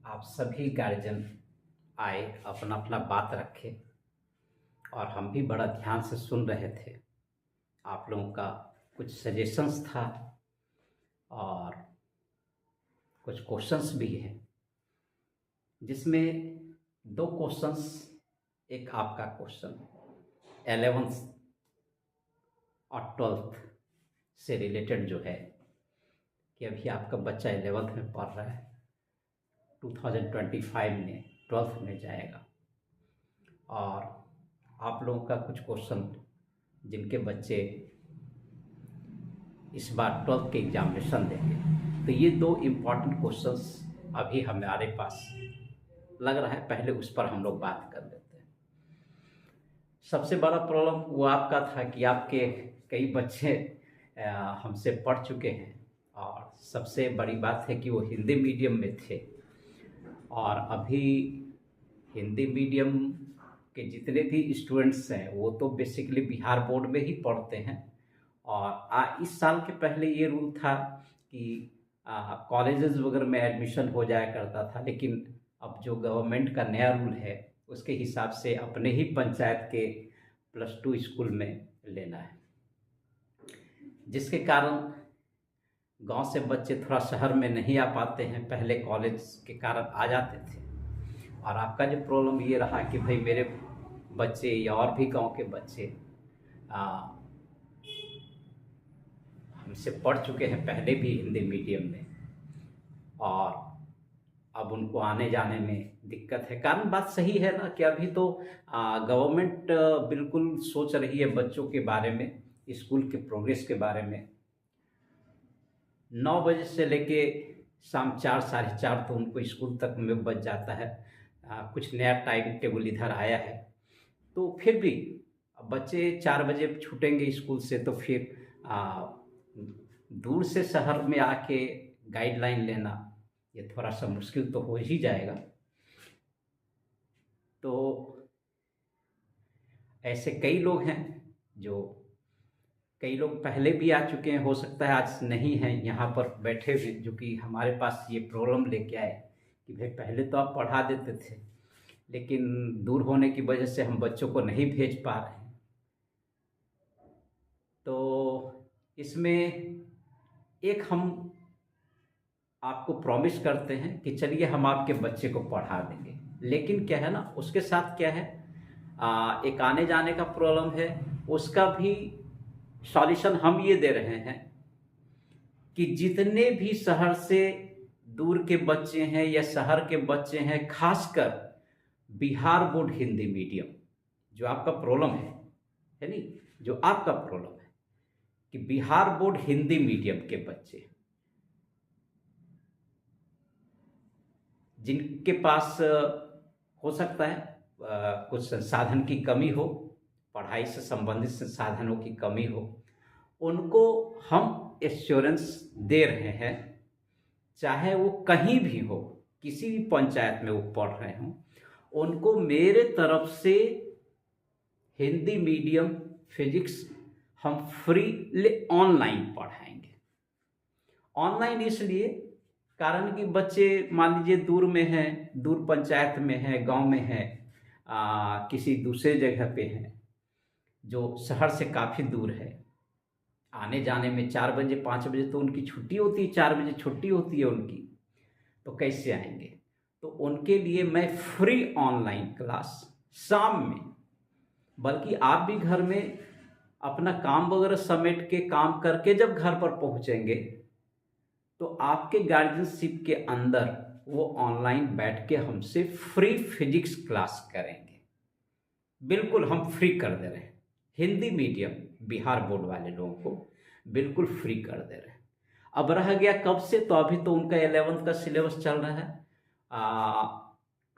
आप सभी गार्जियन आए, अपना अपना बात रखे और हम भी बड़ा ध्यान से सुन रहे थे। आप लोगों का कुछ सजेशंस था और कुछ क्वेश्चंस भी हैं, जिसमें दो क्वेश्चंस, एक आपका क्वेश्चन 11th और 12th से रिलेटेड जो है कि अभी आपका बच्चा 11th में पढ़ रहा है, 2025 में 12th में जाएगा, और आप लोगों का कुछ क्वेश्चन जिनके बच्चे इस बार 12th के एग्जामिनेशन देंगे। तो ये दो इम्पॉर्टेंट क्वेश्चंस अभी हमारे पास लग रहा है, पहले उस पर हम लोग बात कर लेते हैं। सबसे बड़ा प्रॉब्लम वो आपका था कि आपके कई बच्चे हमसे पढ़ चुके हैं, और सबसे बड़ी बात है कि वो हिंदी मीडियम में थे, और अभी हिंदी मीडियम के जितने भी स्टूडेंट्स हैं वो तो बेसिकली बिहार बोर्ड में ही पढ़ते हैं। और इस साल के पहले ये रूल था कि कॉलेजेस वगैरह में एडमिशन हो जाया करता था, लेकिन अब जो गवर्नमेंट का नया रूल है उसके हिसाब से अपने ही पंचायत के +2 स्कूल में लेना है, जिसके कारण गांव से बच्चे थोड़ा शहर में नहीं आ पाते हैं, पहले कॉलेज के कारण आ जाते थे। और आपका जो प्रॉब्लम ये रहा कि भाई मेरे बच्चे या और भी गांव के बच्चे हमसे पढ़ चुके हैं पहले भी हिंदी मीडियम में, और अब उनको आने जाने में दिक्कत है। कारण बात सही है ना कि अभी तो गवर्नमेंट बिल्कुल सोच रही है बच्चों के बारे में, स्कूल के प्रोग्रेस के बारे में। 9 बजे से लेके शाम 4 साढ़े 4 तो उनको स्कूल तक में बच जाता है। कुछ नया टाइम टेबल इधर आया है, तो फिर भी बच्चे 4 बजे छूटेंगे स्कूल से, तो फिर दूर से शहर में आके गाइडलाइन लेना ये थोड़ा सा मुश्किल तो हो ही जाएगा। तो ऐसे कई लोग हैं जो कई लोग पहले भी आ चुके हैं, हो सकता है आज नहीं हैं यहाँ पर बैठे हुए, जो कि हमारे पास ये प्रॉब्लम लेके आए कि भाई पहले तो आप पढ़ा देते थे, लेकिन दूर होने की वजह से हम बच्चों को नहीं भेज पा रहे हैं। तो इसमें एक हम आपको प्रॉमिस करते हैं कि चलिए हम आपके बच्चे को पढ़ा देंगे, लेकिन क्या है ना, उसके साथ क्या है, एक आने जाने का प्रॉब्लम है, उसका भी सॉल्यूशन हम ये दे रहे हैं कि जितने भी शहर से दूर के बच्चे हैं या शहर के बच्चे हैं, खासकर बिहार बोर्ड हिंदी मीडियम, जो आपका प्रॉब्लम है नहीं, जो आपका प्रॉब्लम है कि बिहार बोर्ड हिंदी मीडियम के बच्चे जिनके पास हो सकता है कुछ संसाधन की कमी हो, पढ़ाई से संबंधित संसाधनों की कमी हो, उनको हम एश्योरेंस दे रहे हैं, चाहे वो कहीं भी हो, किसी भी पंचायत में वो पढ़ रहे हों, उनको मेरे तरफ से हिंदी मीडियम फिजिक्स हम फ्री ऑनलाइन पढ़ाएंगे। ऑनलाइन इसलिए कारण कि बच्चे मान लीजिए दूर में हैं, दूर पंचायत में हैं, गांव में हैं, किसी दूसरे जगह पे हैं जो शहर से काफ़ी दूर है, आने जाने में 4 बजे 5 बजे तो उनकी छुट्टी होती है, 4 बजे छुट्टी होती है उनकी, तो कैसे आएंगे? तो उनके लिए मैं फ्री ऑनलाइन क्लास शाम में, बल्कि आप भी घर में अपना काम वगैरह समेट के काम करके जब घर पर पहुंचेंगे तो आपके गार्जियनशिप के अंदर वो ऑनलाइन बैठ के हमसे फ्री फिजिक्स क्लास करेंगे। बिल्कुल हम फ्री कर दे रहे हैं, हिंदी मीडियम बिहार बोर्ड वाले लोगों को बिल्कुल फ्री कर दे रहे हैं। अब रह गया कब से, तो अभी तो उनका 11th का सिलेबस चल रहा है,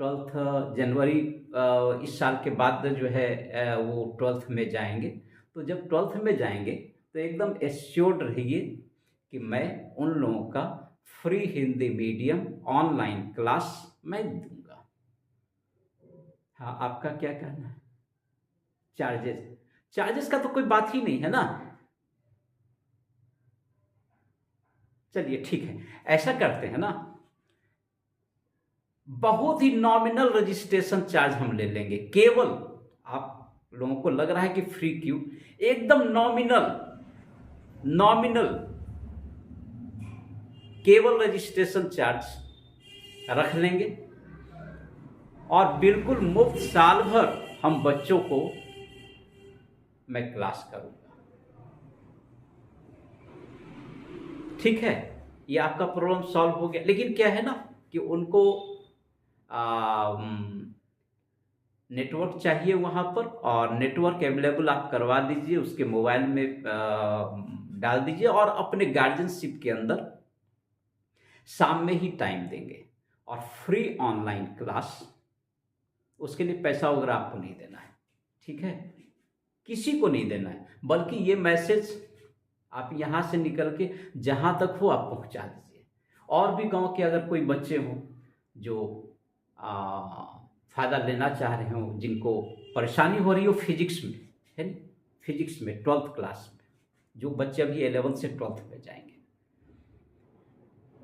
12th जनवरी इस साल के बाद जो है वो 12th में जाएंगे। तो जब 12th में जाएंगे तो एकदम एश्योर्ड रहिए कि मैं उन लोगों का free Hindi medium online class मैं दूंगा। हाँ, आपका क्या कहना है? चार्जेस का तो कोई बात ही नहीं है ना। चलिए ठीक है, ऐसा करते हैं ना, बहुत ही नॉमिनल रजिस्ट्रेशन चार्ज हम ले लेंगे। केवल आप लोगों को लग रहा है कि फ्री क्यों, एकदम नॉमिनल नॉमिनल केवल रजिस्ट्रेशन चार्ज रख लेंगे और बिल्कुल मुफ्त साल भर हम बच्चों को मैं क्लास करूंगा। ठीक है, ये आपका प्रॉब्लम सॉल्व हो गया। लेकिन क्या है ना कि उनको नेटवर्क चाहिए वहाँ पर, और नेटवर्क अवेलेबल आप करवा दीजिए, उसके मोबाइल में डाल दीजिए और अपने गार्जियनशिप के अंदर शाम में ही टाइम देंगे और फ्री ऑनलाइन क्लास। उसके लिए पैसा वगैरह आपको नहीं देना है, ठीक है, किसी को नहीं देना है, बल्कि ये मैसेज आप यहाँ से निकल के जहाँ तक हो आप पहुँचा दीजिए। और भी गांव के अगर कोई बच्चे हों जो फ़ायदा लेना चाह रहे हों, जिनको परेशानी हो रही हो फिजिक्स में, है नहीं, फिजिक्स में 12th क्लास में, जो बच्चे अभी 11th से 12th में जाएंगे,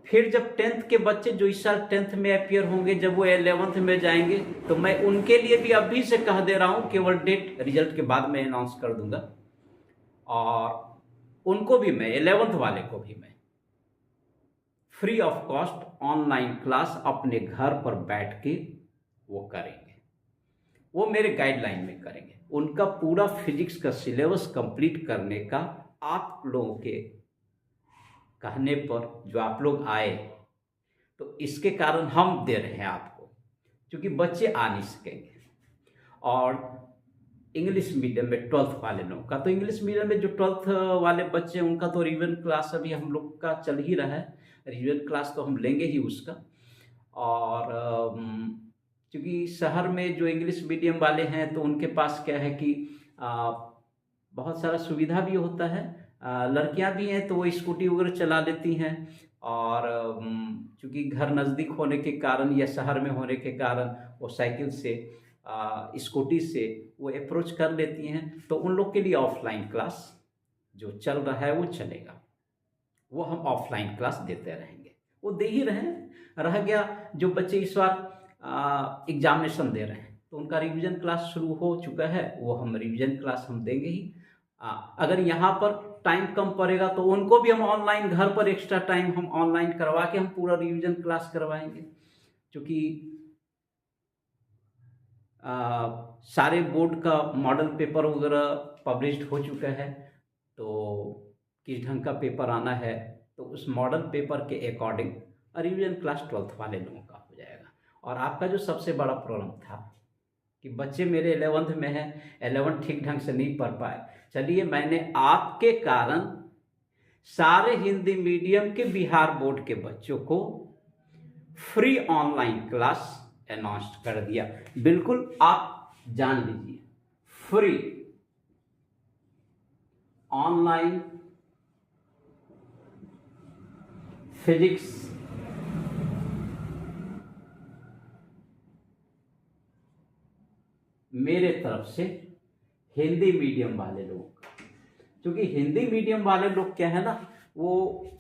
फिर जब 10th के बच्चे जो इस साल 10th में अपियर होंगे, जब वो 11th में जाएंगे, तो मैं उनके लिए भी अभी से कह दे रहा हूँ, केवल डेट रिजल्ट के बाद में अनाउंस कर दूंगा। और उनको भी मैं 11th वाले को भी मैं free of cost online class अपने घर पर बैठ के वो करेंगे, वो मेरे गाइडलाइन में करेंगे। उनका पूरा फिजिक्स का सिलेबस कंप्लीट करने का आप लोगों के कहने पर जो आप लोग आए, तो इसके कारण हम दे रहे हैं आपको, क्योंकि बच्चे आ नहीं सकेंगे। और इंग्लिश मीडियम में 12th वाले लोगों का, तो इंग्लिश मीडियम में जो 12th वाले बच्चे हैं उनका तो रिवीजन क्लास अभी हम लोग का चल ही रहा है, रिवीजन क्लास तो हम लेंगे ही उसका। और क्योंकि शहर में जो इंग्लिश मीडियम वाले हैं तो उनके पास क्या है कि बहुत सारा सुविधा भी होता है, लड़कियां भी हैं तो वो स्कूटी वगैरह चला लेती हैं, और चूँकि घर नज़दीक होने के कारण या शहर में होने के कारण वो साइकिल से स्कूटी से वो अप्रोच कर लेती हैं। तो उन लोग के लिए ऑफलाइन क्लास जो चल रहा है वो चलेगा, वो हम ऑफलाइन क्लास देते रहेंगे, वो दे ही रहे हैं। रह गया जो बच्चे इस बार एग्जामिनेशन दे रहे हैं तो उनका रिवीजन क्लास शुरू हो चुका है, वो हम रिवीजन क्लास हम देंगे ही। अगर यहाँ पर टाइम कम पड़ेगा तो उनको भी हम ऑनलाइन घर पर एक्स्ट्रा टाइम हम ऑनलाइन करवा के हम पूरा रिवीजन क्लास करवाएंगे, क्योंकि सारे बोर्ड का मॉडल पेपर वगैरह पब्लिश्ड हो चुका है। तो किस ढंग का पेपर आना है, तो उस मॉडल पेपर के अकॉर्डिंग रिवीजन क्लास 12th वाले लोगों का हो जाएगा। और आपका जो सबसे बड़ा प्रॉब्लम था कि बच्चे मेरे 11th में हैं, 11th ठीक ढंग से नहीं पढ़ पाए, चलिए मैंने आपके कारण सारे हिंदी मीडियम के बिहार बोर्ड के बच्चों को फ्री ऑनलाइन क्लास अनाउंस कर दिया। बिल्कुल आप जान लीजिए, फ्री ऑनलाइन फिजिक्स मेरे तरफ से हिंदी मीडियम वाले लोग, क्योंकि हिंदी मीडियम वाले लोग क्या है ना, वो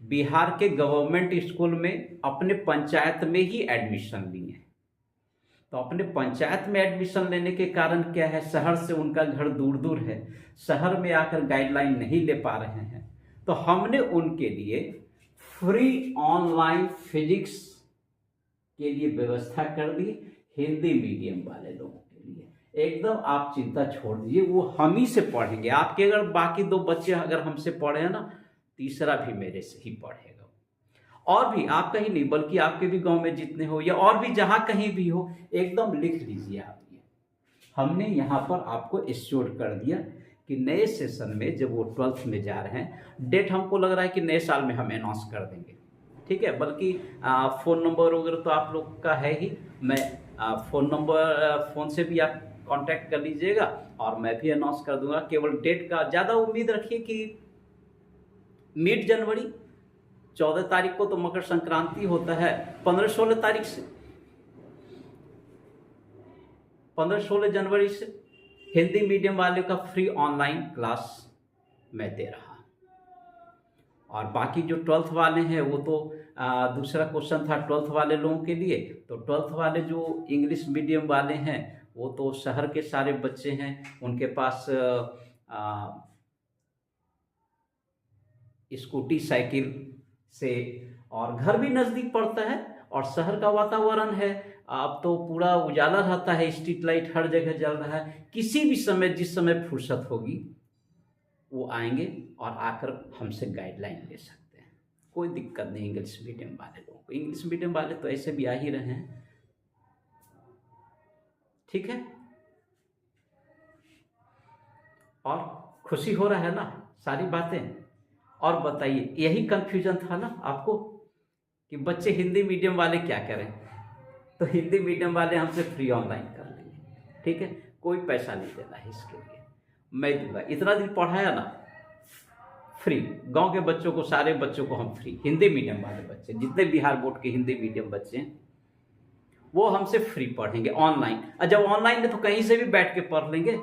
बिहार के गवर्नमेंट स्कूल में अपने पंचायत में ही एडमिशन लिए, तो अपने पंचायत में एडमिशन लेने के कारण क्या है, शहर से उनका घर दूर दूर है, शहर में आकर गाइडलाइन नहीं ले पा रहे हैं, तो हमने उनके लिए फ्री ऑनलाइन फिजिक्स के लिए व्यवस्था कर दी। हिंदी मीडियम वाले लोगों के लिए एकदम आप चिंता छोड़ दीजिए, वो हम ही से पढ़ेंगे। आपके अगर बाकी 2 बच्चे अगर हमसे पढ़े हैं ना, तीसरा भी मेरे से ही पढ़ेगा। और भी आप कहीं नहीं, बल्कि आपके भी गांव में जितने हो या और भी जहां कहीं भी हो, एकदम लिख लीजिए आप ये। हमने यहाँ पर आपको एश्योर कर दिया कि नए सेशन में जब वो 12th में जा रहे हैं, डेट हमको लग रहा है कि नए साल में हम अनाउंस कर देंगे, ठीक है। बल्कि फ़ोन नंबर वगैरह तो आप लोग का है ही, मैं फ़ोन से भी आप कांटेक्ट कर लीजिएगा और मैं भी अनाउंस कर दूंगा। केवल डेट का ज़्यादा उम्मीद रखिए कि मिड जनवरी 14 तारीख को तो मकर संक्रांति होता है, 15-16 तारीख से 15-16 जनवरी से हिंदी मीडियम वाले का फ्री ऑनलाइन क्लास मैं दे रहा। और बाकी जो 12th वाले हैं वो तो दूसरा क्वेश्चन था 12th वाले लोगों के लिए। तो 12th वाले जो इंग्लिश मीडियम वाले हैं वो तो शहर के सारे बच्चे हैं, उनके पास स्कूटी साइकिल से, और घर भी नज़दीक पड़ता है और शहर का वातावरण है। अब तो पूरा उजाला रहता है, स्ट्रीट लाइट हर जगह जल रहा है। किसी भी समय, जिस समय फुर्सत होगी वो आएंगे और आकर हमसे गाइडलाइन ले सकते हैं, कोई दिक्कत नहीं। इंग्लिश मीडियम वाले लोगों को, इंग्लिश मीडियम वाले तो ऐसे भी आ ही रहे हैं, ठीक है। और खुशी हो रहा है ना सारी बातें। और बताइए, यही कंफ्यूजन था ना आपको कि बच्चे हिंदी मीडियम वाले क्या करें। तो हिंदी मीडियम वाले हमसे फ्री ऑनलाइन कर लेंगे, ठीक है, कोई पैसा नहीं देना है इसके लिए, मैं दूंगा। इतना दिन पढ़ाया ना, फ्री। गांव के बच्चों को, सारे बच्चों को हम फ्री, हिंदी मीडियम वाले बच्चे जितने बिहार बोर्ड के हिंदी मीडियम बच्चे हैं वो हमसे फ्री पढ़ेंगे ऑनलाइन। और जब ऑनलाइन है तो कहीं से भी बैठ के पढ़ लेंगे,